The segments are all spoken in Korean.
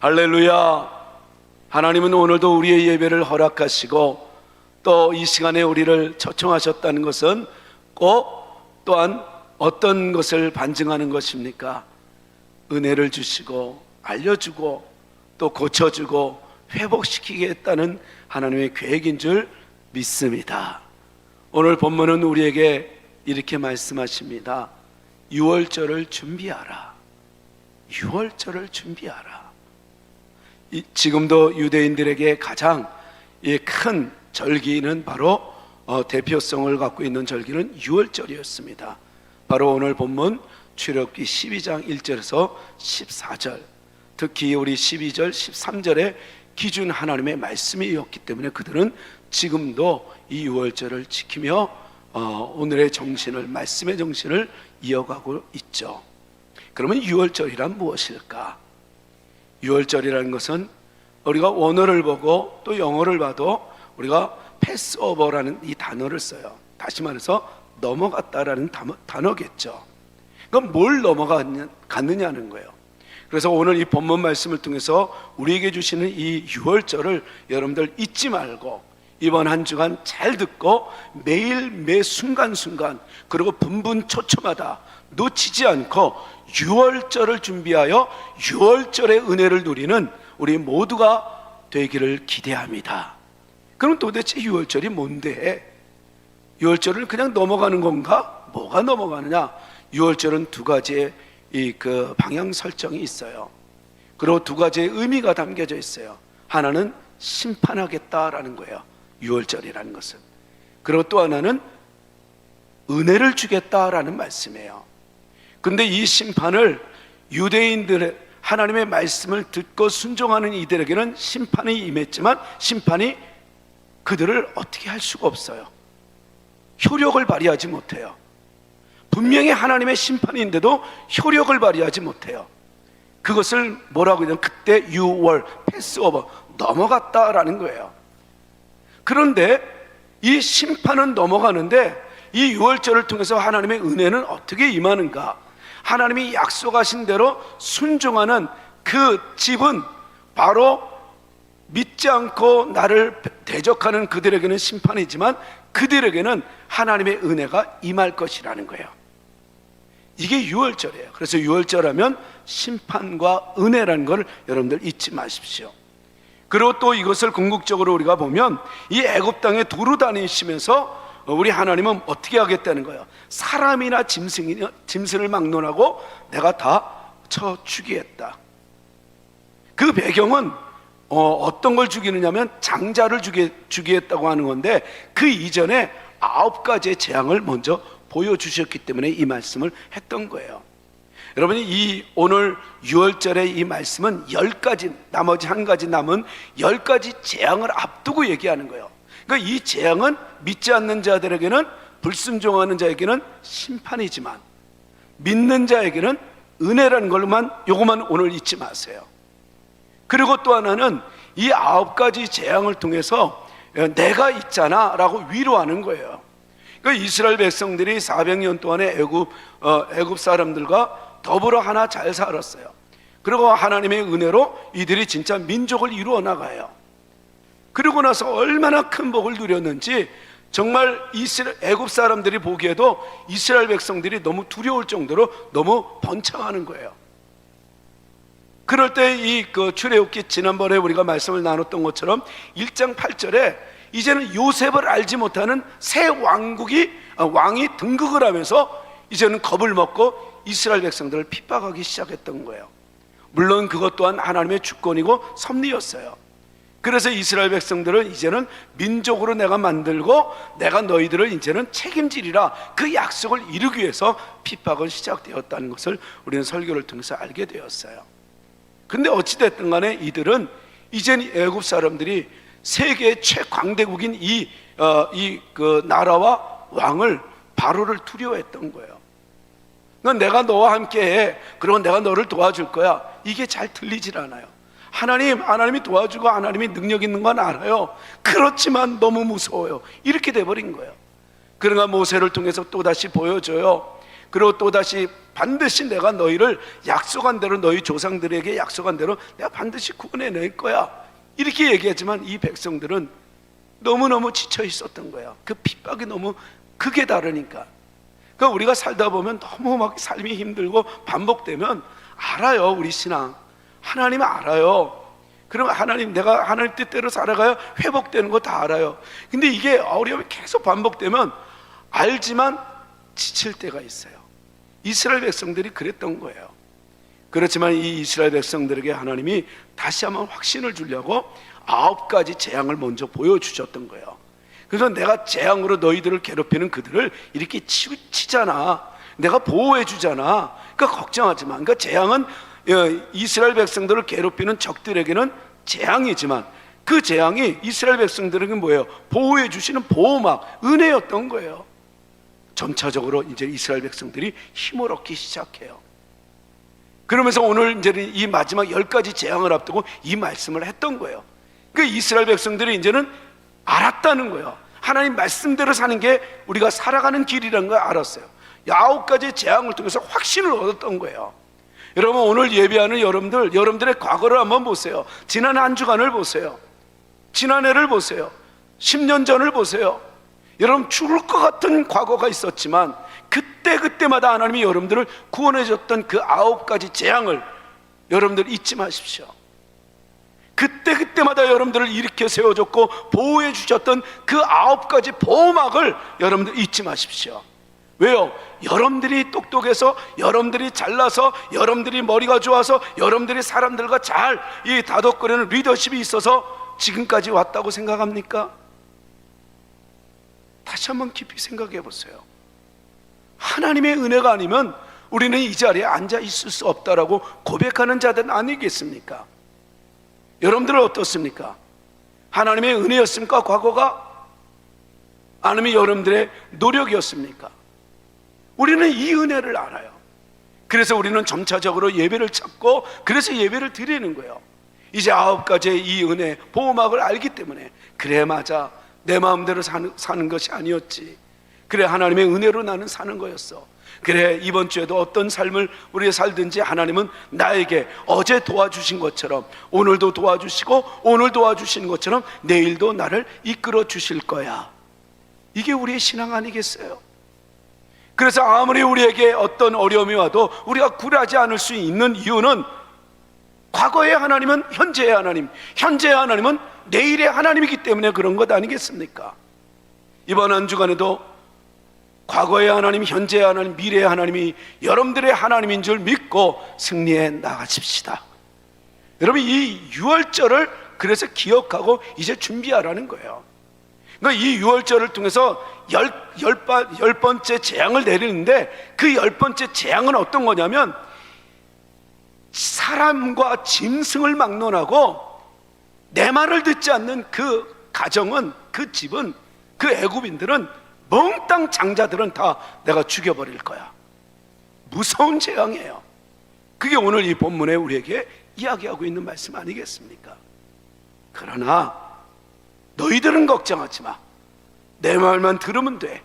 할렐루야. 하나님은 오늘도 우리의 예배를 허락하시고 또 이 시간에 우리를 초청하셨다는 것은 꼭 또한 어떤 것을 반증하는 것입니까? 은혜를 주시고 알려주고 또 고쳐주고 회복시키겠다는 하나님의 계획인 줄 믿습니다. 오늘 본문은 우리에게 이렇게 말씀하십니다. 유월절을 준비하라. 유월절을 준비하라. 지금도 유대인들에게 가장 큰 절기는 바로 대표성을 갖고 있는 절기는 유월절이었습니다. 바로 오늘 본문 출애굽기 12장 1절에서 14절, 특히 우리 12절 13절의 기준 하나님의 말씀이었기 때문에 그들은 지금도 이 유월절을 지키며 오늘의 정신을, 말씀의 정신을 이어가고 있죠. 그러면 유월절이란 무엇일까? 유월절이라는 것은 우리가 원어를 보고 또 영어를 봐도 우리가 패스오버라는 이 단어를 써요. 다시 말해서 넘어갔다라는 단어겠죠. 그럼 뭘 넘어갔느냐는 거예요. 그래서 오늘 이 본문 말씀을 통해서 우리에게 주시는 이 유월절을 여러분들 잊지 말고 이번 한 주간 잘 듣고 매일 매 순간순간 그리고 분분초초마다 놓치지 않고 유월절을 준비하여 유월절의 은혜를 누리는 우리 모두가 되기를 기대합니다. 그럼 도대체 유월절이 뭔데? 유월절을 그냥 넘어가는 건가? 뭐가 넘어가느냐? 유월절은 두 가지의 그 방향 설정이 있어요. 그리고 두 가지의 의미가 담겨져 있어요. 하나는 심판하겠다라는 거예요. 유월절이라는 것은. 그리고 또 하나는 은혜를 주겠다라는 말씀이에요. 근데 이 심판을 유대인들의 하나님의 말씀을 듣고 순종하는 이들에게는 심판이 임했지만 심판이 그들을 어떻게 할 수가 없어요. 효력을 발휘하지 못해요. 분명히 하나님의 심판인데도 효력을 발휘하지 못해요. 그것을 뭐라고 하냐면 그때 유월, 패스오버, 넘어갔다라는 거예요. 그런데 이 심판은 넘어가는데 이 유월절을 통해서 하나님의 은혜는 어떻게 임하는가? 하나님이 약속하신 대로 순종하는 그 집은 바로 믿지 않고 나를 대적하는 그들에게는 심판이지만 그들에게는 하나님의 은혜가 임할 것이라는 거예요. 이게 유월절이에요. 그래서 유월절하면 심판과 은혜라는 걸 여러분들 잊지 마십시오. 그리고 또 이것을 궁극적으로 우리가 보면 이 애굽 땅에 두루 다니시면서 우리 하나님은 어떻게 하겠다는 거예요? 사람이나 짐승을 막론하고 내가 다 쳐 죽이겠다. 그 배경은 어떤 걸 죽이느냐면 장자를 죽이겠다고 하는 건데 그 이전에 9가지의 재앙을 먼저 보여주셨기 때문에 이 말씀을 했던 거예요. 여러분이 이 오늘 6월절의 이 말씀은 10가지, 나머지 한 가지 남은 10가지 재앙을 앞두고 얘기하는 거예요. 그러니까 이 재앙은 믿지 않는 자들에게는, 불순종하는 자에게는 심판이지만 믿는 자에게는 은혜라는 걸로만, 요것만 오늘 잊지 마세요. 그리고 또 하나는 이 9가지 재앙을 통해서 내가 있잖아 라고 위로하는 거예요. 그러니까 이스라엘 백성들이 400년 동안에 애굽 사람들과 더불어 하나 잘 살았어요. 그리고 하나님의 은혜로 이들이 진짜 민족을 이루어 나가요. 그러고 나서 얼마나 큰 복을 누렸는지 정말 애굽 사람들이 보기에도 이스라엘 백성들이 너무 두려울 정도로 너무 번창하는 거예요. 그럴 때 그 출애굽기 지난번에 우리가 말씀을 나눴던 것처럼 1장 8절에 이제는 요셉을 알지 못하는 새 왕이 등극을 하면서 이제는 겁을 먹고 이스라엘 백성들을 핍박하기 시작했던 거예요. 물론 그것 또한 하나님의 주권이고 섭리였어요. 그래서 이스라엘 백성들은 이제는 민족으로 내가 만들고 내가 너희들을 이제는 책임지리라, 그 약속을 이루기 위해서 핍박은 시작되었다는 것을 우리는 설교를 통해서 알게 되었어요. 근데 어찌됐든 간에 이들은 이제는 애굽 사람들이 세계의 최광대국인 그 나라와 왕을 바로를 두려워했던 거예요. 그러니까 내가 너와 함께해, 그리고 내가 너를 도와줄 거야, 이게 잘 들리질 않아요. 하나님이 도와주고 하나님이 능력 있는 건 알아요. 그렇지만 너무 무서워요. 이렇게 돼버린 거예요. 그러나 모세를 통해서 또다시 보여줘요. 그리고 또다시 반드시 내가 너희를 약속한 대로, 너희 조상들에게 약속한 대로 내가 반드시 구원해낼 거야, 이렇게 얘기하지만 이 백성들은 너무너무 지쳐 있었던 거야. 그 핍박이 너무 극에 다르니까. 그러니까 우리가 살다 보면 너무 막 삶이 힘들고 반복되면 알아요. 우리 신앙 하나님 알아요. 그러면 하나님, 내가 하나님 뜻대로 살아가야 회복되는 거 다 알아요. 근데 이게 어려움이 계속 반복되면 알지만 지칠 때가 있어요. 이스라엘 백성들이 그랬던 거예요. 그렇지만 이 이스라엘 백성들에게 하나님이 다시 한번 확신을 주려고 9가지 재앙을 먼저 보여주셨던 거예요. 그래서 내가 재앙으로 너희들을 괴롭히는 그들을 이렇게 치잖아, 내가 보호해 주잖아, 그러니까 걱정하지 마. 그러니까 재앙은 이스라엘 백성들을 괴롭히는 적들에게는 재앙이지만 그 재앙이 이스라엘 백성들에게 뭐예요? 보호해 주시는 보호막, 은혜였던 거예요. 점차적으로 이제 이스라엘 백성들이 힘을 얻기 시작해요. 그러면서 오늘 이제 이 마지막 10가지 재앙을 앞두고 이 말씀을 했던 거예요. 그 이스라엘 백성들이 이제는 알았다는 거예요. 하나님 말씀대로 사는 게 우리가 살아가는 길이라는 걸 알았어요. 9가지 재앙을 통해서 확신을 얻었던 거예요. 여러분, 오늘 예배하는 여러분들의 과거를 한번 보세요. 지난 한 주간을 보세요. 지난해를 보세요. 10년 전을 보세요. 여러분, 죽을 것 같은 과거가 있었지만 그때마다 하나님이 여러분들을 구원해 줬던 그 9가지 재앙을 여러분들 잊지 마십시오. 그때마다 여러분들을 일으켜 세워줬고 보호해 주셨던 그 9가지 보호막을 여러분들 잊지 마십시오. 왜요? 여러분들이 똑똑해서, 여러분들이 잘나서, 여러분들이 머리가 좋아서, 여러분들이 사람들과 잘 이 다독거리는 리더십이 있어서 지금까지 왔다고 생각합니까? 다시 한번 깊이 생각해 보세요. 하나님의 은혜가 아니면 우리는 이 자리에 앉아 있을 수 없다라고 고백하는 자들 아니겠습니까? 여러분들은 어떻습니까? 하나님의 은혜였습니까? 과거가? 아니면 여러분들의 노력이었습니까? 우리는 이 은혜를 알아요. 그래서 우리는 점차적으로 예배를 찾고, 그래서 예배를 드리는 거예요. 이제 9가지의 이 은혜, 보호막을 알기 때문에, 그래 맞아, 내 마음대로 사는 것이 아니었지, 그래 하나님의 은혜로 나는 사는 거였어, 그래 이번 주에도 어떤 삶을 우리가 살든지 하나님은 나에게 어제 도와주신 것처럼 오늘도 도와주시고, 오늘 도와주신 것처럼 내일도 나를 이끌어 주실 거야. 이게 우리의 신앙 아니겠어요? 그래서 아무리 우리에게 어떤 어려움이 와도 우리가 굴하지 않을 수 있는 이유는, 과거의 하나님은 현재의 하나님, 현재의 하나님은 내일의 하나님이기 때문에 그런 것 아니겠습니까? 이번 한 주간에도 과거의 하나님, 현재의 하나님, 미래의 하나님이 여러분들의 하나님인 줄 믿고 승리해 나가십시다. 여러분, 이 6월절을 그래서 기억하고 이제 준비하라는 거예요. 그러니까 이 6월절을 통해서 10번째 재앙을 내리는데, 그 10번째 재앙은 어떤 거냐면, 사람과 짐승을 막론하고 내 말을 듣지 않는 그 가정은, 그 집은, 그 애굽인들은, 몽땅 장자들은 다 내가 죽여버릴 거야. 무서운 재앙이에요. 그게 오늘 이 본문에 우리에게 이야기하고 있는 말씀 아니겠습니까? 그러나 너희들은 걱정하지 마, 내 말만 들으면 돼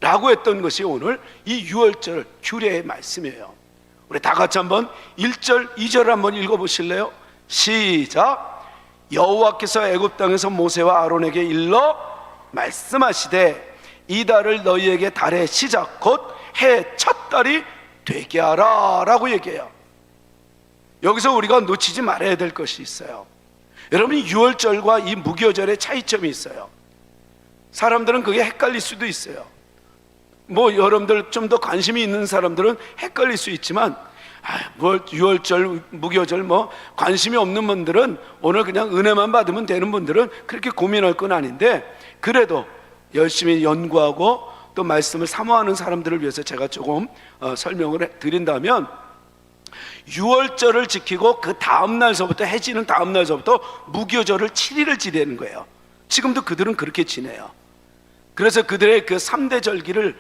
라고 했던 것이 오늘 이 6월절 규례의 말씀이에요. 우리 다 같이 한번 1절 2절을 한번 읽어보실래요? 시작. 여호와께서 애굽 땅에서 모세와 아론에게 일러 말씀하시되, 이 달을 너희에게 달의 시작 곧 해 첫 달이 되게 하라 라고 얘기해요. 여기서 우리가 놓치지 말아야 될 것이 있어요. 여러분, 6월절과 이 무교절의 차이점이 있어요. 사람들은 그게 헷갈릴 수도 있어요. 뭐 여러분들 좀 더 관심이 있는 사람들은 헷갈릴 수 있지만, 뭐 6월절, 무교절 뭐 관심이 없는 분들은, 오늘 그냥 은혜만 받으면 되는 분들은 그렇게 고민할 건 아닌데, 그래도 열심히 연구하고 또 말씀을 사모하는 사람들을 위해서 제가 조금 설명을 드린다면, 6월절을 지키고 그 다음 날서부터, 해지는 다음 날서부터 무교절을 7일을 지내는 거예요. 지금도 그들은 그렇게 지내요. 그래서 그들의 그 3대 절기를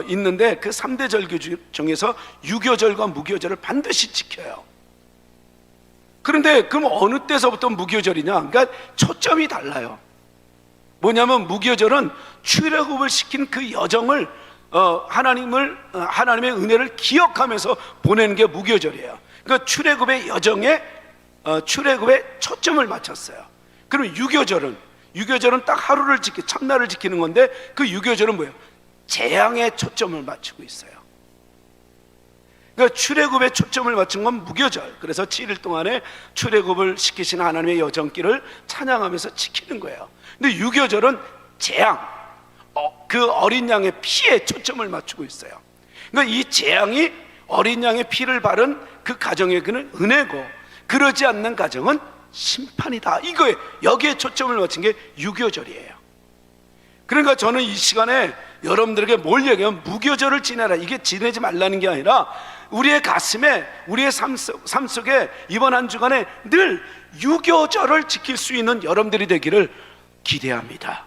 있는데, 그 3대 절기 중에서 유교절과 무교절을 반드시 지켜요. 그런데 그럼 어느 때서부터 무교절이냐? 그러니까 초점이 달라요. 뭐냐면 무교절은 출애굽을 시킨 그 여정을 하나님의 은혜를 기억하면서 보내는 게 무교절이에요. 그러니까 출애굽의 여정에 출애굽에 초점을 맞췄어요. 그럼 유교절은 딱 하루를 첫날을 지키는 건데, 그 유교절은 뭐예요? 재앙에 초점을 맞추고 있어요. 그러니까 출애굽에 초점을 맞춘 건 무교절. 그래서 7일 동안에 출애굽을 시키신 하나님의 여정길을 찬양하면서 지키는 거예요. 근데 유교절은 재앙, 그 어린 양의 피에 초점을 맞추고 있어요. 그러니까 이 재앙이 어린 양의 피를 바른 그 가정에게는 은혜고, 그러지 않는 가정은 심판이다. 이거에 여기에 초점을 맞춘 게 유교절이에요. 그러니까 저는 이 시간에 여러분들에게 뭘 얘기하면, 무교절을 지내라, 이게 지내지 말라는 게 아니라 우리의 가슴에, 우리의 삶 속에 이번 한 주간에 늘 유교절을 지킬 수 있는 여러분들이 되기를 기대합니다.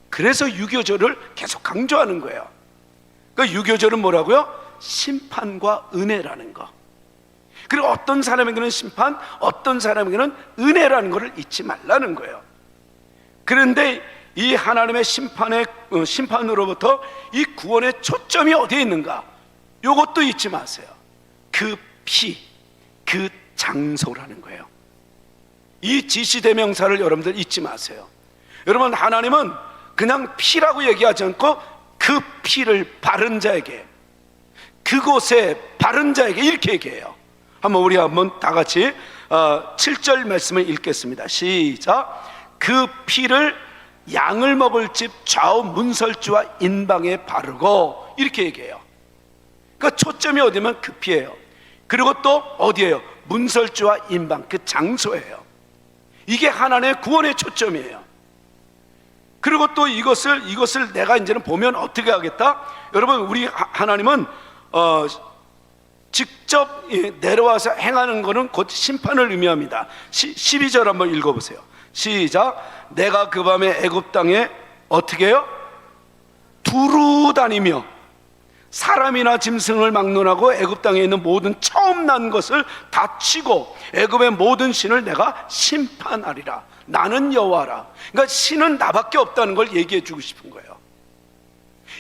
그래서 유교절을 계속 강조하는 거예요. 그러니까 유교절은 뭐라고요? 심판과 은혜라는 거. 그리고 어떤 사람에게는 심판, 어떤 사람에게는 은혜라는 것을 잊지 말라는 거예요. 그런데 이 하나님의 심판으로부터 이 구원의 초점이 어디에 있는가? 이것도 잊지 마세요. 그 피, 그 장소라는 거예요. 이 지시대명사를 여러분들 잊지 마세요. 여러분, 하나님은 그냥 피라고 얘기하지 않고 그 피를 바른 자에게, 그곳에 바른 자에게, 이렇게 얘기해요. 우리 한번 다 같이 7절 말씀을 읽겠습니다. 시작. 그 피를 양을 먹을 집 좌우 문설주와 인방에 바르고, 이렇게 얘기해요. 그러니까 초점이 어디면 그 피예요. 그리고 또 어디예요? 문설주와 인방, 그 장소예요. 이게 하나님의 구원의 초점이에요. 그리고 또 이것을 내가 이제는 보면 어떻게 하겠다? 여러분, 우리 하나님은 직접 내려와서 행하는 것은 곧 심판을 의미합니다. 12절 한번 읽어보세요. 시작. 내가 그 밤에 애굽 땅에 어떻게 해요? 두루 다니며 사람이나 짐승을 막론하고 애굽 땅에 있는 모든 처음 난 것을 다 치고 애굽의 모든 신을 내가 심판하리라. 나는 여호와라. 그러니까 신은 나밖에 없다는 걸 얘기해 주고 싶은 거예요.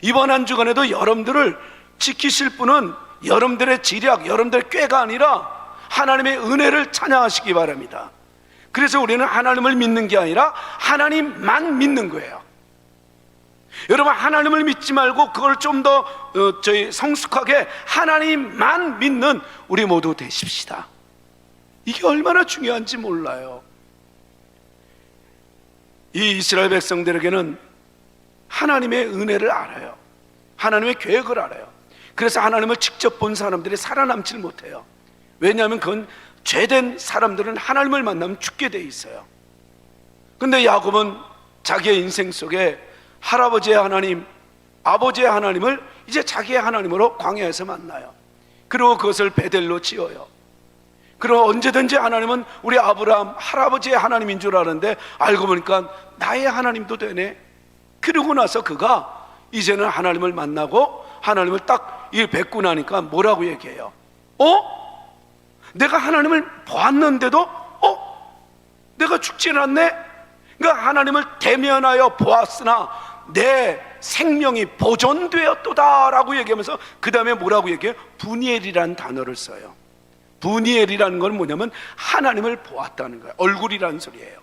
이번 한 주간에도 여러분들을 지키실 분은 여러분들의 지략, 여러분들의 꾀가 아니라 하나님의 은혜를 찬양하시기 바랍니다. 그래서 우리는 하나님을 믿는 게 아니라 하나님만 믿는 거예요. 여러분, 하나님을 믿지 말고 그걸 좀 더 성숙하게 하나님만 믿는 우리 모두 되십시다. 이게 얼마나 중요한지 몰라요. 이 이스라엘 백성들에게는 하나님의 은혜를 알아요. 하나님의 계획을 알아요. 그래서 하나님을 직접 본 사람들이 살아남질 못해요. 왜냐하면 그건 죄된 사람들은 하나님을 만나면 죽게 돼 있어요. 근데 야곱은 자기의 인생 속에 할아버지의 하나님, 아버지의 하나님을 이제 자기의 하나님으로 광야에서 만나요. 그리고 그것을 베델로 지어요. 그리고 언제든지 하나님은 우리 아브라함 할아버지의 하나님인 줄 아는데 알고 보니까 나의 하나님도 되네. 그러고 나서 그가 이제는 하나님을 만나고 하나님을 딱 뵙고 나니까 뭐라고 얘기해요? 내가 하나님을 보았는데도 내가 죽지는 않네? 그러니까 하나님을 대면하여 보았으나 내 생명이 보존되었도다 라고 얘기하면서 그 다음에 뭐라고 얘기해요? 부니엘이라는 단어를 써요. 부니엘이라는 건 뭐냐면 하나님을 보았다는 거예요. 얼굴이라는 소리예요.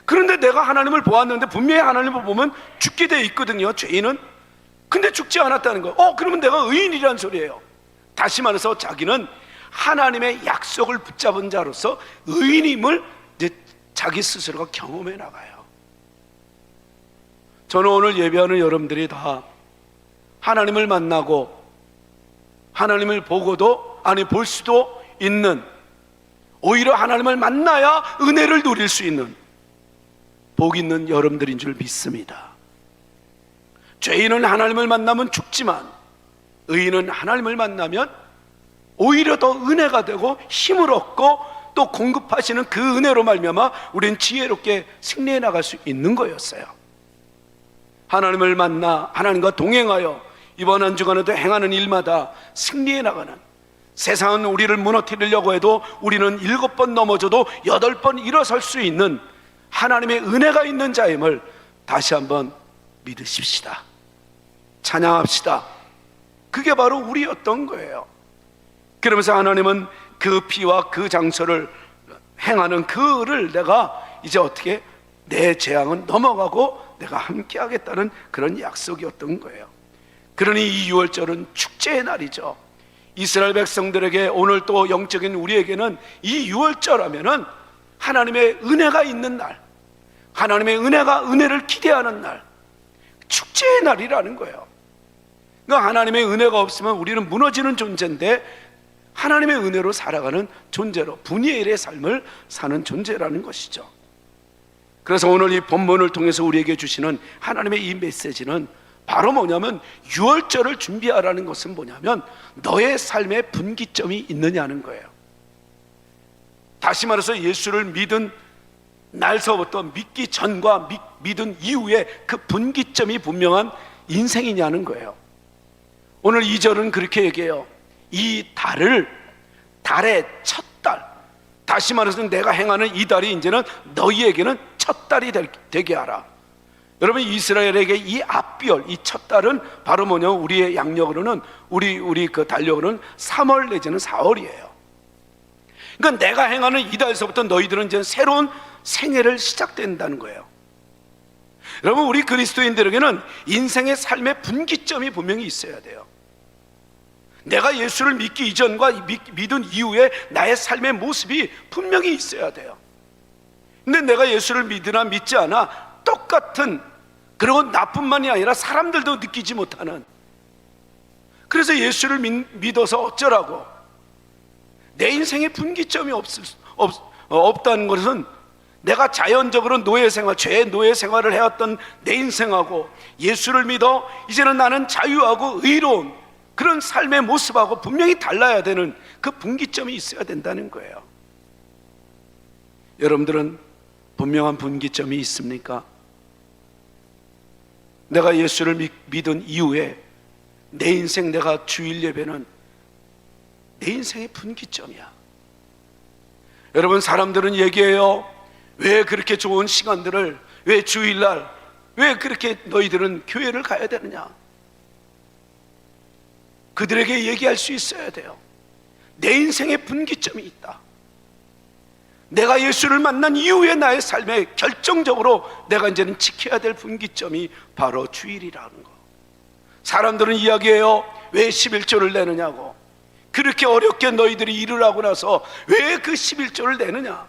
그런데 내가 하나님을 보았는데 분명히 하나님을 보면 죽게 돼 있거든요, 죄인은. 근데 죽지 않았다는 거예요. 그러면 내가 의인이라는 소리예요. 다시 말해서 자기는 하나님의 약속을 붙잡은 자로서 의인임을 이제 자기 스스로가 경험해 나가요. 저는 오늘 예배하는 여러분들이 다 하나님을 만나고 하나님을 보고도 볼 수도 있는, 오히려 하나님을 만나야 은혜를 누릴 수 있는 복 있는 여러분들인 줄 믿습니다. 죄인은 하나님을 만나면 죽지만 의인은 하나님을 만나면 오히려 더 은혜가 되고 힘을 얻고 또 공급하시는 그 은혜로 말미암아 우리는 지혜롭게 승리해 나갈 수 있는 거였어요. 하나님을 만나 하나님과 동행하여 이번 한 주간에도 행하는 일마다 승리해 나가는, 세상은 우리를 무너뜨리려고 해도 우리는 7번 넘어져도 8번 일어설 수 있는 하나님의 은혜가 있는 자임을 다시 한번 믿으십시다. 찬양합시다. 그게 바로 우리였던 거예요. 그러면서 하나님은 그 피와 그 장소를 행하는 그를 내가 이제 어떻게 내 재앙은 넘어가고 내가 함께 하겠다는 그런 약속이었던 거예요. 그러니 이 유월절은 축제의 날이죠. 이스라엘 백성들에게, 오늘 또 영적인 우리에게는 이 유월절 하면은 하나님의 은혜가 있는 날, 하나님의 은혜를 기대하는 날, 축제의 날이라는 거예요. 그러니까 하나님의 은혜가 없으면 우리는 무너지는 존재인데, 하나님의 은혜로 살아가는 존재로 분이엘의 삶을 사는 존재라는 것이죠. 그래서 오늘 이 본문을 통해서 우리에게 주시는 하나님의 이 메시지는 바로 뭐냐면, 유월절을 준비하라는 것은 뭐냐면 너의 삶에 분기점이 있느냐는 거예요. 다시 말해서 예수를 믿은 날서부터 믿기 전과 믿은 이후에 그 분기점이 분명한 인생이냐는 거예요. 오늘 2절은 그렇게 얘기해요. 이 달의 첫 달, 다시 말해서 내가 행하는 이 달이 이제는 너희에게는 첫 달이 되게 하라. 여러분, 이스라엘에게 이 앞비월, 이 첫 달은 바로 뭐냐면 우리의 양력으로는, 우리 그 달력으로는 3월 내지는 4월이에요. 그러니까 내가 행하는 이 달에서부터 너희들은 이제 새로운 생애를 시작된다는 거예요. 여러분, 우리 그리스도인들에게는 인생의 삶의 분기점이 분명히 있어야 돼요. 내가 예수를 믿기 이전과 믿은 이후에 나의 삶의 모습이 분명히 있어야 돼요. 근데 내가 예수를 믿으나 믿지 않아 똑같은, 그리고 나뿐만이 아니라 사람들도 느끼지 못하는, 그래서 예수를 믿어서 어쩌라고, 내 인생에 분기점이 없다는 것은 내가 자연적으로 죄의 노예 생활을 해왔던 내 인생하고 예수를 믿어 이제는 나는 자유하고 의로운 그런 삶의 모습하고 분명히 달라야 되는 그 분기점이 있어야 된다는 거예요. 여러분들은 분명한 분기점이 있습니까? 내가 예수를 믿은 이후에 내 인생, 내가 주일 예배는 내 인생의 분기점이야. 여러분, 사람들은 얘기해요. 왜 그렇게 좋은 시간들을, 왜 주일날, 왜 그렇게 너희들은 교회를 가야 되느냐? 그들에게 얘기할 수 있어야 돼요. 내 인생의 분기점이 있다. 내가 예수를 만난 이후에 나의 삶에 결정적으로 내가 이제는 지켜야 될 분기점이 바로 주일이라는 거. 사람들은 이야기해요. 왜 11조를 내느냐고. 그렇게 어렵게 너희들이 일을 하고 나서 왜 그 11조를 내느냐?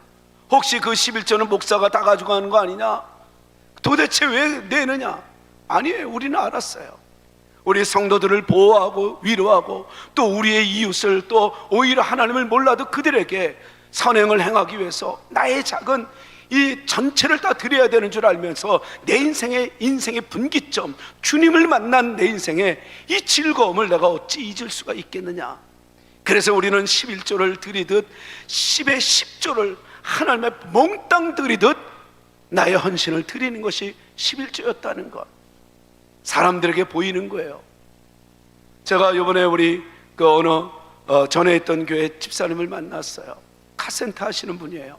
혹시 그 11조는 목사가 다 가지고 가는 거 아니냐? 도대체 왜 내느냐? 아니에요. 우리는 알았어요. 우리 성도들을 보호하고 위로하고 또 우리의 이웃을, 또 오히려 하나님을 몰라도 그들에게 선행을 행하기 위해서 나의 작은 이 전체를 다 드려야 되는 줄 알면서 내 인생의 분기점, 주님을 만난 내 인생의 이 즐거움을 내가 어찌 잊을 수가 있겠느냐. 그래서 우리는 11조를 드리듯 10의 10조를 하나님의 몽땅 드리듯 나의 헌신을 드리는 것이 11조였다는 것, 사람들에게 보이는 거예요. 제가 이번에 우리 전에 있던 교회 집사님을 만났어요. 카센터 하시는 분이에요.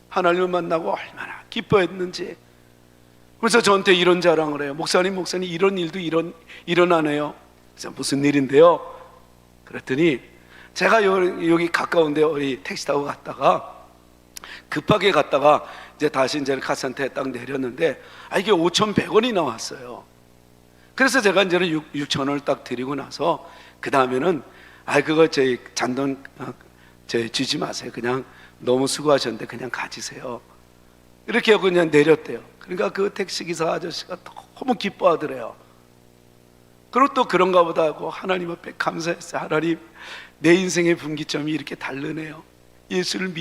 하나님을 만나고 얼마나 기뻐했는지. 그래서 저한테 이런 자랑을 해요. 목사님 이런 일도 일어나네요. 그래서 무슨 일인데요? 그랬더니 제가 여기 가까운데 우리 택시 타고 갔다가 급하게 갔다가 이제 다시 이제 카센터에 딱 내렸는데 이게 5,100원이 나왔어요. 그래서 제가 이제는 6,000원을 딱 드리고 나서 그 다음에는 그거 저희 잔돈 주지 마세요. 그냥 너무 수고하셨는데 그냥 가지세요. 이렇게 하고 그냥 내렸대요. 그러니까 그 택시기사 아저씨가 너무 기뻐하더래요. 그리고 또 그런가 보다 하고 하나님 앞에 감사했어요. 하나님, 내 인생의 분기점이 이렇게 다르네요. 예수를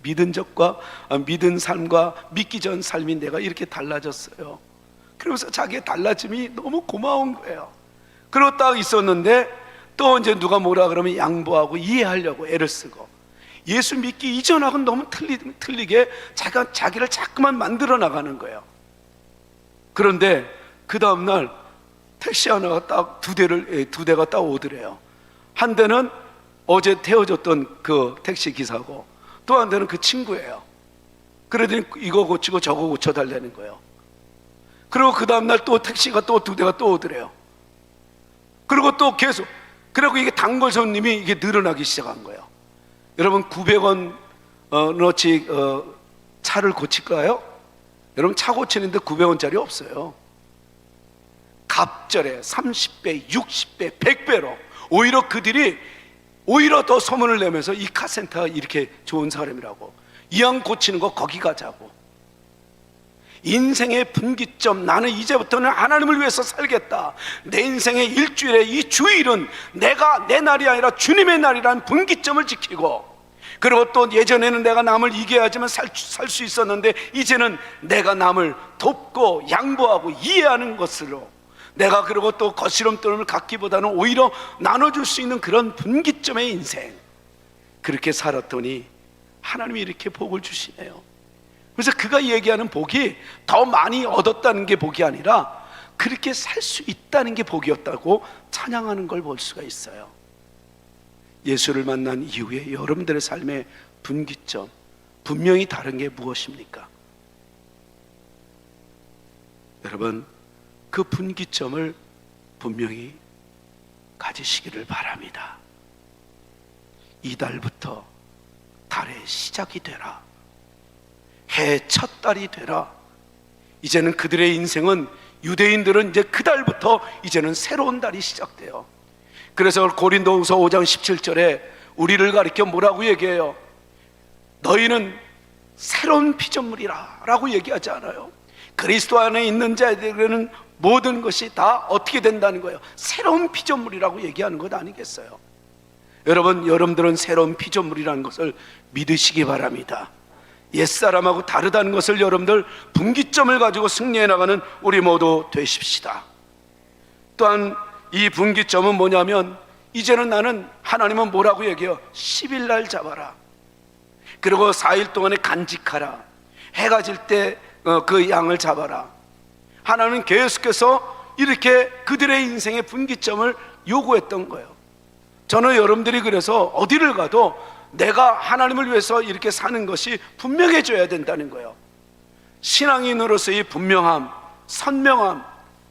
믿은 적과 믿은 삶과 믿기 전 삶이 내가 이렇게 달라졌어요. 그러면서 자기의 달라짐이 너무 고마운 거예요. 그러고 딱 있었는데 또 이제 누가 뭐라 그러면 양보하고 이해하려고 애를 쓰고, 예수 믿기 이전하고는 너무 틀리게 자기를 자꾸만 만들어 나가는 거예요. 그런데 그 다음날 택시 하나가 딱 두 대가 딱 오더래요. 한 대는 어제 태워줬던 그 택시 기사고 또 한 대는 그 친구예요. 그러더니 이거 고치고 저거 고쳐달라는 거예요. 그리고 그 다음날 또 택시가 또 두 대가 또 오더래요. 그리고 또 계속, 그리고 이게 단골 손님이 이게 늘어나기 시작한 거예요. 여러분 900원 어치 차를 고칠까요? 여러분 차 고치는데 900원짜리 없어요. 갑절에 30배, 60배, 100배로 오히려 그들이 오히려 더 소문을 내면서 이 카센터가 이렇게 좋은 사람이라고, 이왕 고치는 거 거기 가자고. 인생의 분기점, 나는 이제부터는 하나님을 위해서 살겠다. 내 인생의 일주일에 이 주일은 내가 내 날이 아니라 주님의 날이라는 분기점을 지키고, 그리고 또 예전에는 내가 남을 이겨야지만 살 수 있었는데 이제는 내가 남을 돕고 양보하고 이해하는 것으로, 내가 그리고 또 거스름돈을 갖기보다는 오히려 나눠줄 수 있는 그런 분기점의 인생, 그렇게 살았더니 하나님이 이렇게 복을 주시네요. 그래서 그가 얘기하는 복이 더 많이 얻었다는 게 복이 아니라 그렇게 살 수 있다는 게 복이었다고 찬양하는 걸 볼 수가 있어요. 예수를 만난 이후에 여러분들의 삶의 분기점, 분명히 다른 게 무엇입니까? 여러분, 그 분기점을 분명히 가지시기를 바랍니다. 이달부터 달의 시작이 되라. 해 첫 달이 되라. 이제는 그들의 인생은, 유대인들은 이제 그 달부터 이제는 새로운 달이 시작돼요. 그래서 고린도후서 5장 17절에 우리를 가리켜 뭐라고 얘기해요? 너희는 새로운 피조물이라 라고 얘기하지 않아요. 그리스도 안에 있는 자들에게는 모든 것이 다 어떻게 된다는 거예요? 새로운 피조물이라고 얘기하는 것 아니겠어요? 여러분, 여러분들은 새로운 피조물이라는 것을 믿으시기 바랍니다. 옛사람하고 다르다는 것을 여러분들 분기점을 가지고 승리해 나가는 우리 모두 되십시다. 또한 이 분기점은 뭐냐면, 이제는 나는, 하나님은 뭐라고 얘기해요? 10일 잡아라. 그리고 4일 동안에 간직하라. 해가 질 때 그 양을 잡아라. 하나님은 계속해서 이렇게 그들의 인생의 분기점을 요구했던 거예요. 저는 여러분들이 그래서 어디를 가도 내가 하나님을 위해서 이렇게 사는 것이 분명해져야 된다는 거예요. 신앙인으로서의 분명함, 선명함,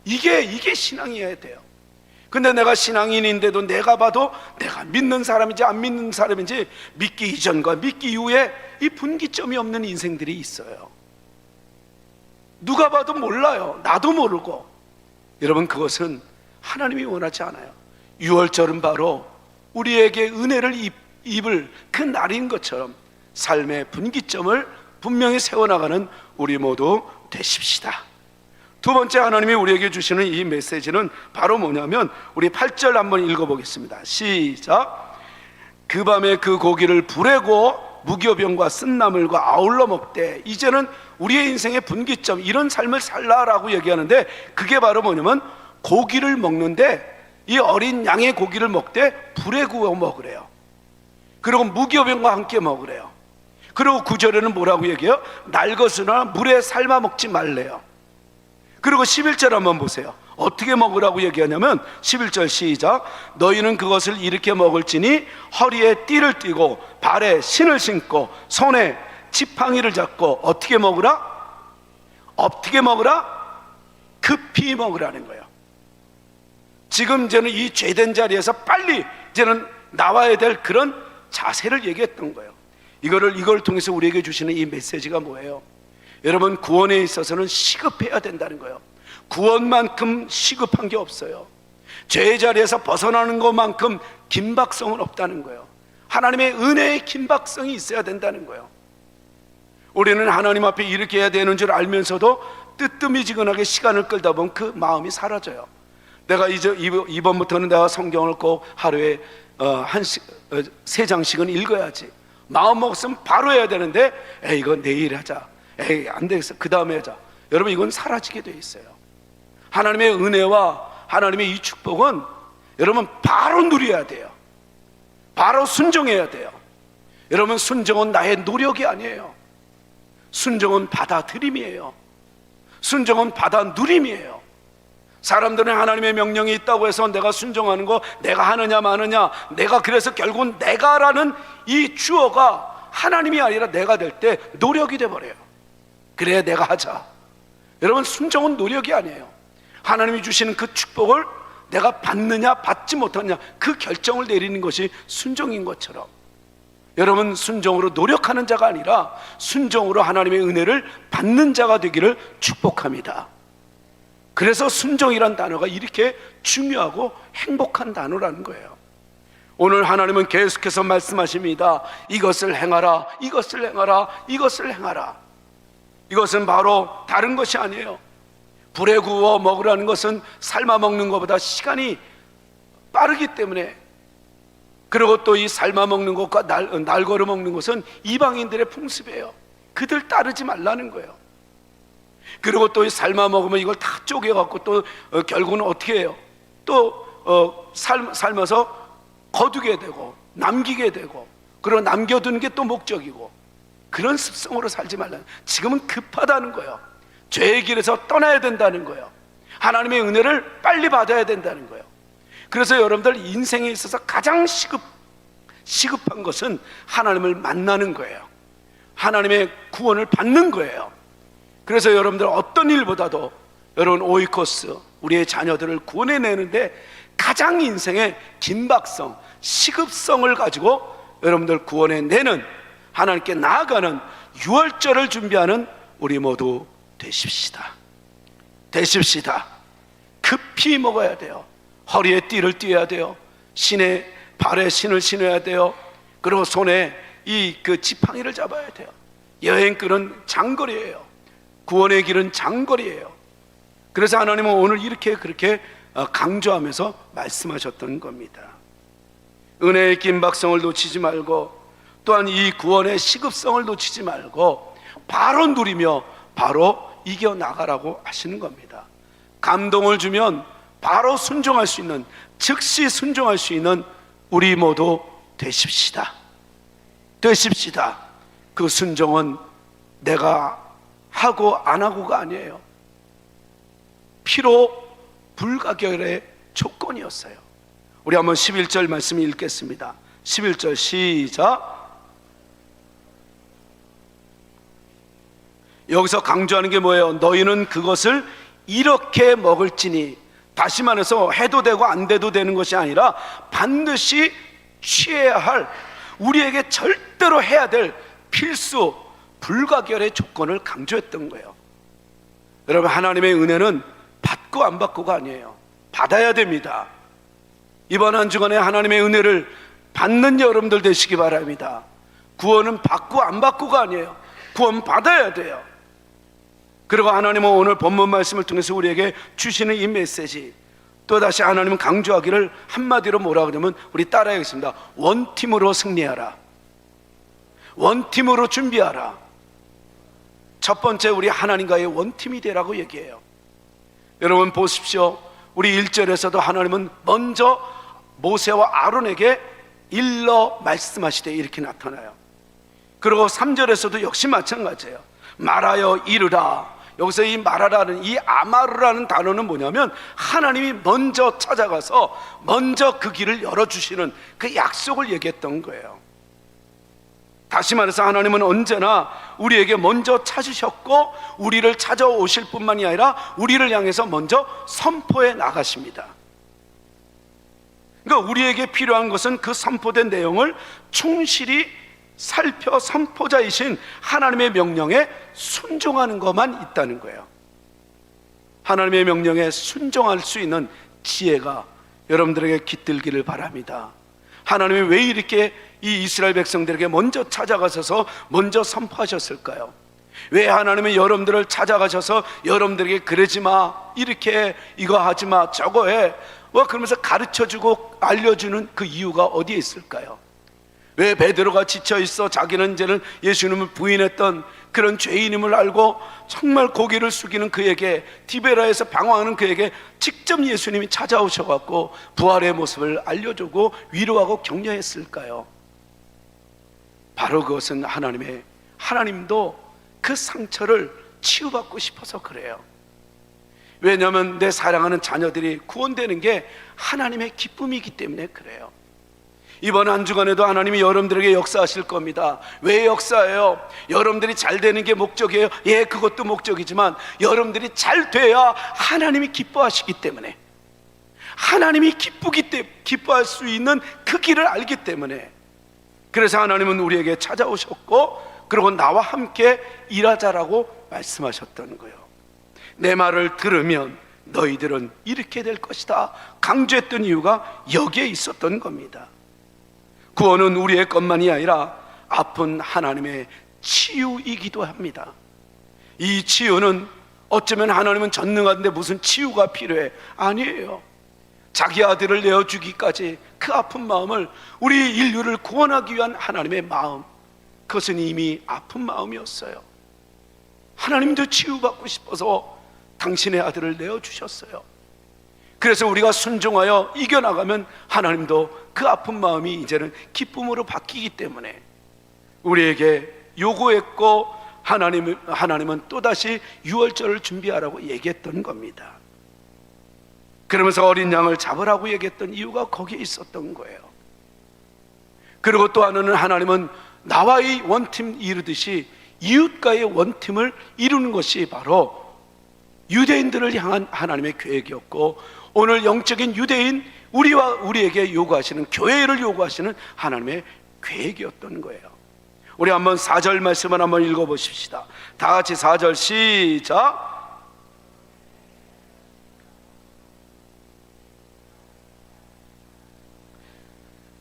이게 신앙이어야 돼요. 근데 내가 신앙인인데도 내가 봐도 내가 믿는 사람인지 안 믿는 사람인지, 믿기 이전과 믿기 이후에 이 분기점이 없는 인생들이 있어요. 누가 봐도 몰라요. 나도 모르고. 여러분, 그것은 하나님이 원하지 않아요. 6월절은 바로 우리에게 은혜를 입을 그 날인 것처럼 삶의 분기점을 분명히 세워나가는 우리 모두 되십시다. 두 번째, 하나님이 우리에게 주시는 이 메시지는 바로 뭐냐면, 우리 8절 한번 읽어보겠습니다. 시작. 그 밤에 그 고기를 불에고 무교병과 쓴나물과 아울러 먹되. 이제는 우리의 인생의 분기점, 이런 삶을 살라라고 얘기하는데, 그게 바로 뭐냐면 고기를 먹는데, 이 어린 양의 고기를 먹되 불에 구워 먹으래요. 그리고 무교병과 함께 먹으래요. 그리고 9절에는 뭐라고 얘기해요? 날것이나 물에 삶아 먹지 말래요. 그리고 11절 한번 보세요. 어떻게 먹으라고 얘기하냐면 11절 시작. 너희는 그것을 이렇게 먹을지니 허리에 띠를 띠고 발에 신을 신고 손에 지팡이를 잡고 어떻게 먹으라? 어떻게 먹으라? 급히 먹으라는 거예요. 지금 이제는 이 죄된 자리에서 빨리 이제는 나와야 될 그런 자세를 얘기했던 거예요. 이걸 통해서 우리에게 주시는 이 메시지가 뭐예요? 여러분, 구원에 있어서는 시급해야 된다는 거예요. 구원만큼 시급한 게 없어요. 죄의 자리에서 벗어나는 것만큼 긴박성은 없다는 거예요. 하나님의 은혜의 긴박성이 있어야 된다는 거예요. 우리는 하나님 앞에 이렇게 해야 되는 줄 알면서도 뜨뜨미지근하게 시간을 끌다 보면 그 마음이 사라져요. 내가 이제 이번부터는 내가 성경을 꼭 하루에 3장씩은 읽어야지. 마음 먹었으면 바로 해야 되는데, 이거 내일 하자. 안 되겠어. 그 다음에 하자. 여러분, 이건 사라지게 돼 있어요. 하나님의 은혜와 하나님의 이 축복은 여러분 바로 누려야 돼요. 바로 순종해야 돼요. 여러분, 순종은 나의 노력이 아니에요. 순종은 받아들임이에요. 순종은 받아 누림이에요. 사람들은 하나님의 명령이 있다고 해서 내가 순종하는 거, 내가 하느냐 마느냐, 내가 그래서 결국은 내가라는 이 주어가 하나님이 아니라 내가 될 때 노력이 돼버려요. 그래, 내가 하자. 여러분, 순종은 노력이 아니에요. 하나님이 주시는 그 축복을 내가 받느냐 받지 못하느냐 그 결정을 내리는 것이 순종인 것처럼, 여러분 순종으로 노력하는 자가 아니라 순종으로 하나님의 은혜를 받는 자가 되기를 축복합니다. 그래서 순종이란 단어가 이렇게 중요하고 행복한 단어라는 거예요. 오늘 하나님은 계속해서 말씀하십니다. 이것을 행하라, 이것을 행하라, 이것을 행하라. 이것은 바로 다른 것이 아니에요. 불에 구워 먹으라는 것은 삶아 먹는 것보다 시간이 빠르기 때문에, 그리고 또 이 삶아 먹는 것과 날걸어 먹는 것은 이방인들의 풍습이에요. 그들 따르지 말라는 거예요. 그리고 또 이 삶아 먹으면 이걸 다 쪼개갖고 또 결국은 어떻게 해요? 또 삶아서 거두게 되고 남기게 되고, 그리고 남겨두는 게 또 목적이고, 그런 습성으로 살지 말라는, 지금은 급하다는 거예요. 죄의 길에서 떠나야 된다는 거예요. 하나님의 은혜를 빨리 받아야 된다는 거예요. 그래서 여러분들 인생에 있어서 가장 시급한 것은 하나님을 만나는 거예요. 하나님의 구원을 받는 거예요. 그래서 여러분들 어떤 일보다도 여러분 오이코스, 우리의 자녀들을 구원해내는데 가장 인생의 긴박성, 시급성을 가지고 여러분들 구원해내는, 하나님께 나아가는 유월절을 준비하는 우리 모두 되십시다. 급히 먹어야 돼요. 허리에 띠를 띠어야 돼요. 발에 신을 신어야 돼요. 그리고 손에 그 지팡이를 잡아야 돼요. 여행길은 장거리예요. 구원의 길은 장거리예요. 그래서 하나님은 오늘 그렇게 강조하면서 말씀하셨던 겁니다. 은혜의 긴박성을 놓치지 말고, 또한 이 구원의 시급성을 놓치지 말고 바로 누리며 바로 이겨나가라고 하시는 겁니다. 감동을 주면 바로 순종할 수 있는, 즉시 순종할 수 있는 우리 모두 되십시다. 그 순종은 내가 하고 안 하고가 아니에요. 피로 불가결의 조건이었어요. 우리 한번 11절 말씀 읽겠습니다. 11절 시작. 여기서 강조하는 게 뭐예요? 너희는 그것을 이렇게 먹을지니, 다시 말해서 해도 되고 안 돼도 되는 것이 아니라 반드시 취해야 할, 우리에게 절대로 해야 될 필수 불가결의 조건을 강조했던 거예요. 여러분, 하나님의 은혜는 받고 안 받고가 아니에요. 받아야 됩니다. 이번 한 주간에 하나님의 은혜를 받는 여러분들 되시기 바랍니다. 구원은 받고 안 받고가 아니에요. 구원 받아야 돼요. 그리고 하나님은 오늘 본문 말씀을 통해서 우리에게 주시는 이 메시지, 또다시 하나님은 강조하기를 한마디로 뭐라 그러면 우리 따라하겠습니다. 원팀으로 승리하라. 원팀으로 준비하라. 첫 번째, 우리 하나님과의 원팀이 되라고 얘기해요. 여러분 보십시오. 우리 1절에서도 하나님은 먼저 모세와 아론에게 일러 말씀하시되 이렇게 나타나요. 그리고 3절에서도 역시 마찬가지예요. 말하여 이르라. 여기서 이 말하라는, 이 아마르라는 단어는 뭐냐면 하나님이 먼저 찾아가서 먼저 그 길을 열어주시는 그 약속을 얘기했던 거예요. 다시 말해서 하나님은 언제나 우리에게 먼저 찾으셨고 우리를 찾아오실 뿐만이 아니라 우리를 향해서 먼저 선포해 나가십니다. 그러니까 우리에게 필요한 것은 그 선포된 내용을 충실히 살펴 선포자이신 하나님의 명령에 순종하는 것만 있다는 거예요. 하나님의 명령에 순종할 수 있는 지혜가 여러분들에게 깃들기를 바랍니다. 하나님이 왜 이렇게 이 이스라엘 백성들에게 먼저 찾아가셔서 먼저 선포하셨을까요? 왜 하나님은 여러분들을 찾아가셔서 여러분들에게 그러지 마, 이렇게 이거 하지 마, 저거 해, 그러면서 가르쳐주고 알려주는 그 이유가 어디에 있을까요? 왜 베드로가 지쳐있어 자기는 이제는 예수님을 부인했던 그런 죄인임을 알고 정말 고개를 숙이는 그에게, 디베라에서 방황하는 그에게 직접 예수님이 찾아오셔갖고 부활의 모습을 알려주고 위로하고 격려했을까요? 바로 그것은 하나님도 그 상처를 치유받고 싶어서 그래요. 왜냐하면 내 사랑하는 자녀들이 구원되는 게 하나님의 기쁨이기 때문에 그래요. 이번 한 주간에도 하나님이 여러분들에게 역사하실 겁니다. 왜 역사해요? 여러분들이 잘 되는 게 목적이에요. 예, 그것도 목적이지만 여러분들이 잘 돼야 하나님이 기뻐하시기 때문에, 하나님이 기뻐할 수 있는 그 길을 알기 때문에, 그래서 하나님은 우리에게 찾아오셨고 그리고 나와 함께 일하자라고 말씀하셨던 거예요. 내 말을 들으면 너희들은 이렇게 될 것이다 강조했던 이유가 여기에 있었던 겁니다. 구원은 우리의 것만이 아니라 아픈 하나님의 치유이기도 합니다. 이 치유는 어쩌면 하나님은 전능한데 무슨 치유가 필요해? 아니에요. 자기 아들을 내어주기까지 그 아픈 마음을, 우리 인류를 구원하기 위한 하나님의 마음, 그것은 이미 아픈 마음이었어요. 하나님도 치유받고 싶어서 당신의 아들을 내어주셨어요. 그래서 우리가 순종하여 이겨나가면 하나님도 그 아픈 마음이 이제는 기쁨으로 바뀌기 때문에 우리에게 요구했고, 하나님은 또다시 유월절을 준비하라고 얘기했던 겁니다. 그러면서 어린 양을 잡으라고 얘기했던 이유가 거기에 있었던 거예요. 그리고 또 하나는, 하나님은 나와의 원팀 이루듯이 이웃과의 원팀을 이루는 것이 바로 유대인들을 향한 하나님의 계획이었고, 오늘 영적인 유대인 우리와 우리에게 요구하시는, 교회를 요구하시는 하나님의 계획이었던 거예요. 우리 한번 4절 말씀을 한번 읽어보십시다. 다 같이 4절 시작.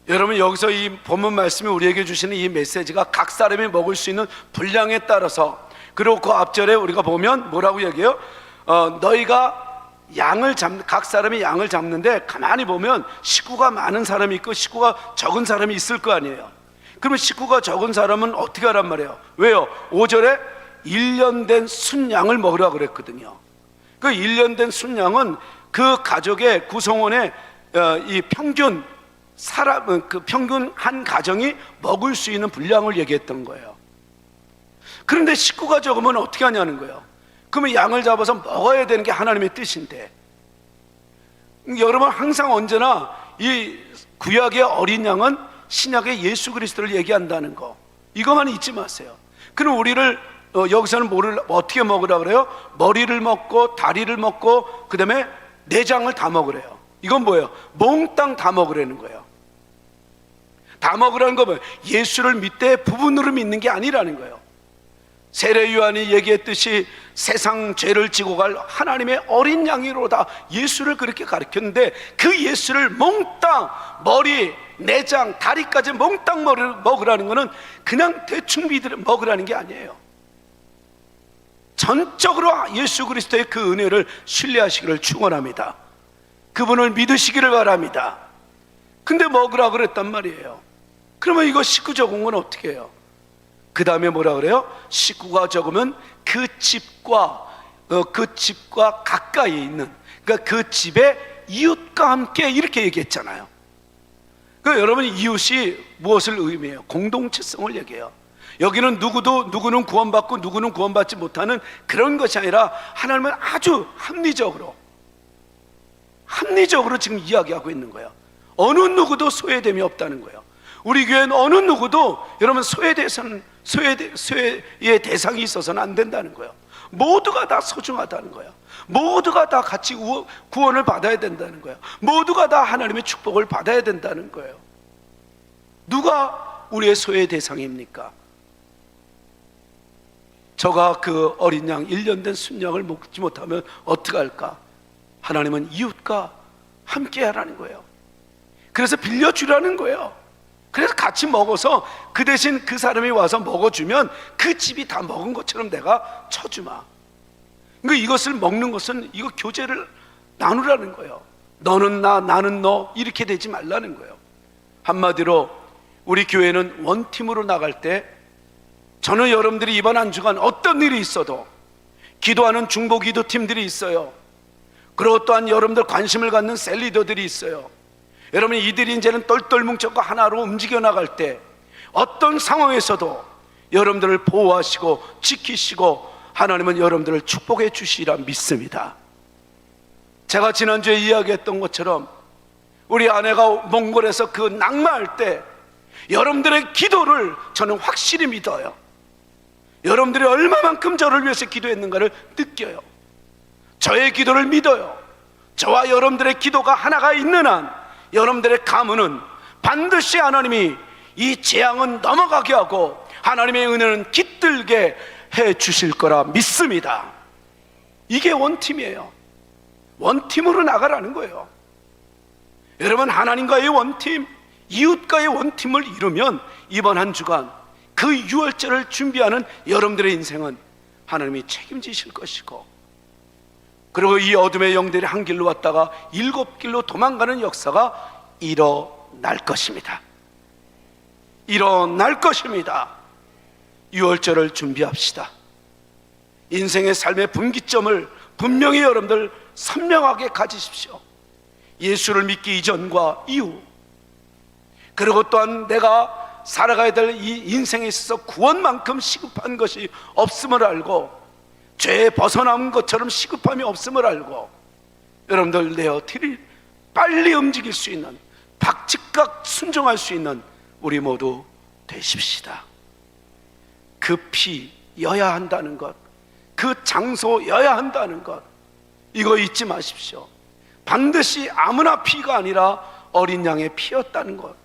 여러분, 여기서 이 본문 말씀이 우리에게 주시는 이 메시지가 각 사람이 먹을 수 있는 분량에 따라서, 그리고 그 앞절에 우리가 보면 뭐라고 얘기해요? 너희가 각 사람이 양을 잡는데 가만히 보면 식구가 많은 사람이 있고 식구가 적은 사람이 있을 거 아니에요. 그러면 식구가 적은 사람은 어떻게 하란 말이에요? 왜요? 5절에 1년 된 순양을 먹으라고 그랬거든요. 그 1년 된 순양은 그 가족의 구성원의 이 평균 한 가정이 먹을 수 있는 분량을 얘기했던 거예요. 그런데 식구가 적으면 어떻게 하냐는 거예요. 그러면 양을 잡아서 먹어야 되는 게 하나님의 뜻인데, 여러분 항상 언제나 이 구약의 어린 양은 신약의 예수 그리스도를 얘기한다는 거, 이것만 잊지 마세요. 그럼 우리를 여기서는 뭐를 어떻게 먹으라 그래요? 머리를 먹고 다리를 먹고 그 다음에 내장을 다 먹으래요. 이건 뭐예요? 몽땅 다 먹으라는 거예요. 다 먹으라는 거 뭐예요? 예수를 믿되 부분으로 믿는 게 아니라는 거예요. 세례 요한이 얘기했듯이 세상 죄를 지고 갈 하나님의 어린 양이로다, 예수를 그렇게 가르쳤는데, 그 예수를 몽땅 머리, 내장, 다리까지 몽땅 먹으라는 거는 그냥 대충 먹으라는 게 아니에요. 전적으로 예수 그리스도의 그 은혜를 신뢰하시기를 축원합니다. 그분을 믿으시기를 바랍니다. 근데 먹으라 그랬단 말이에요. 그러면 이거 식구 적은 건 어떻게 해요? 그 다음에 뭐라 그래요? 식구가 적으면 그 집과 가까이 있는, 그러니까 그 집의 이웃과 함께, 이렇게 얘기했잖아요. 그러니까 여러분, 이웃이 무엇을 의미해요? 공동체성을 얘기해요. 여기는 누구는 구원받고 누구는 구원받지 못하는 그런 것이 아니라 하나님은 아주 합리적으로 지금 이야기하고 있는 거예요. 어느 누구도 소외됨이 없다는 거예요. 우리 교회는 어느 누구도 여러분 소외의 대상이 있어서는 안 된다는 거예요. 모두가 다 소중하다는 거예요. 모두가 다 같이 구원을 받아야 된다는 거예요. 모두가 다 하나님의 축복을 받아야 된다는 거예요. 누가 우리의 소외의 대상입니까? 저가 그 어린 양 1년 된 순양을 먹지 못하면 어떡할까? 하나님은 이웃과 함께 하라는 거예요. 그래서 빌려주라는 거예요. 그래서 같이 먹어서 그 대신 그 사람이 와서 먹어주면 그 집이 다 먹은 것처럼 내가 쳐주마. 그러니까 이것을 먹는 것은 이거 교제를 나누라는 거예요. 너는 나, 나는 너, 이렇게 되지 말라는 거예요. 한마디로 우리 교회는 원팀으로 나갈 때, 저는 여러분들이 이번 한 주간 어떤 일이 있어도 기도하는 중보 기도팀들이 있어요. 그리고 또한 여러분들 관심을 갖는 셀리더들이 있어요. 여러분, 이들이 이제는 똘똘 뭉쳐서 하나로 움직여 나갈 때 어떤 상황에서도 여러분들을 보호하시고 지키시고 하나님은 여러분들을 축복해 주시리라 믿습니다. 제가 지난주에 이야기했던 것처럼 우리 아내가 몽골에서 그 낙마할 때 여러분들의 기도를 저는 확실히 믿어요. 여러분들이 얼마만큼 저를 위해서 기도했는가를 느껴요. 저의 기도를 믿어요. 저와 여러분들의 기도가 하나가 있는 한 여러분들의 가문은 반드시 하나님이 이 재앙은 넘어가게 하고 하나님의 은혜는 깃들게 해 주실 거라 믿습니다. 이게 원팀이에요. 원팀으로 나가라는 거예요. 여러분, 하나님과의 원팀, 이웃과의 원팀을 이루면 이번 한 주간 그 유월절을 준비하는 여러분들의 인생은 하나님이 책임지실 것이고, 그리고 이 어둠의 영들이 한 길로 왔다가 7길로 도망가는 역사가 일어날 것입니다. 일어날 것입니다. 유월절을 준비합시다. 인생의 삶의 분기점을 분명히 여러분들 선명하게 가지십시오. 예수를 믿기 이전과 이후, 그리고 또한 내가 살아가야 될 이 인생에 있어서 구원만큼 시급한 것이 없음을 알고, 죄에 벗어남은 것처럼 시급함이 없음을 알고, 여러분들 내어 드릴 빨리 움직일 수 있는, 박즉각 순종할 수 있는 우리 모두 되십시다. 급히 여야 한다는 것, 그 장소여야 한다는 것, 이거 잊지 마십시오. 반드시 아무나 피가 아니라 어린 양의 피였다는 것,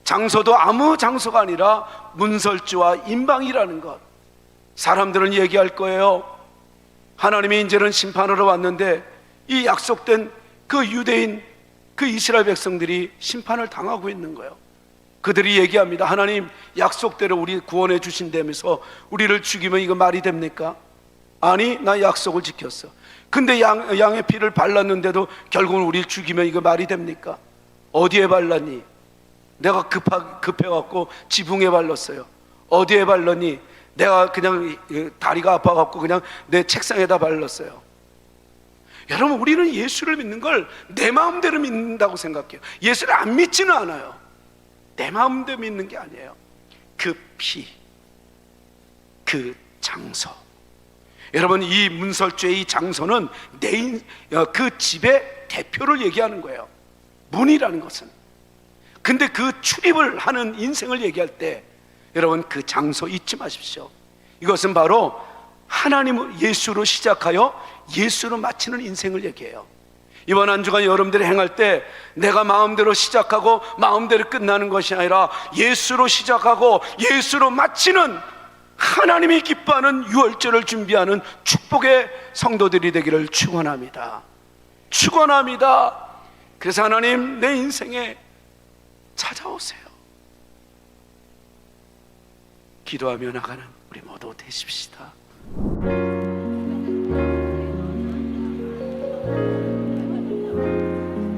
장소도 아무 장소가 아니라 문설주와 임방이라는 것. 사람들은 얘기할 거예요. 하나님이 이제는 심판하러 왔는데 이 약속된 그 유대인, 그 이스라엘 백성들이 심판을 당하고 있는 거예요. 그들이 얘기합니다. 하나님, 약속대로 우리 구원해 주신다면서 우리를 죽이면 이거 말이 됩니까? 아니, 나 약속을 지켰어. 근데 양의 피를 발랐는데도 결국은 우리를 죽이면 이거 말이 됩니까? 어디에 발랐니? 내가 급해갖고 지붕에 발랐어요. 어디에 발랐니? 내가 그냥 다리가 아파갖고 그냥 내 책상에다 발랐어요. 여러분, 우리는 예수를 믿는 걸 내 마음대로 믿는다고 생각해요. 예수를 안 믿지는 않아요. 내 마음대로 믿는 게 아니에요. 그 피, 그 장소. 여러분, 이 문설주의 이 장소는 그 집의 대표를 얘기하는 거예요. 문이라는 것은. 근데 그 출입을 하는 인생을 얘기할 때 여러분, 그 장소 잊지 마십시오. 이것은 바로 하나님 예수로 시작하여 예수로 마치는 인생을 얘기해요. 이번 한 주간 여러분들이 행할 때 내가 마음대로 시작하고 마음대로 끝나는 것이 아니라 예수로 시작하고 예수로 마치는, 하나님이 기뻐하는 유월절을 준비하는 축복의 성도들이 되기를 축원합니다. 축원합니다. 그래서 하나님, 내 인생에 찾아오세요. 기도하며 나가는 우리 모두 되십시다.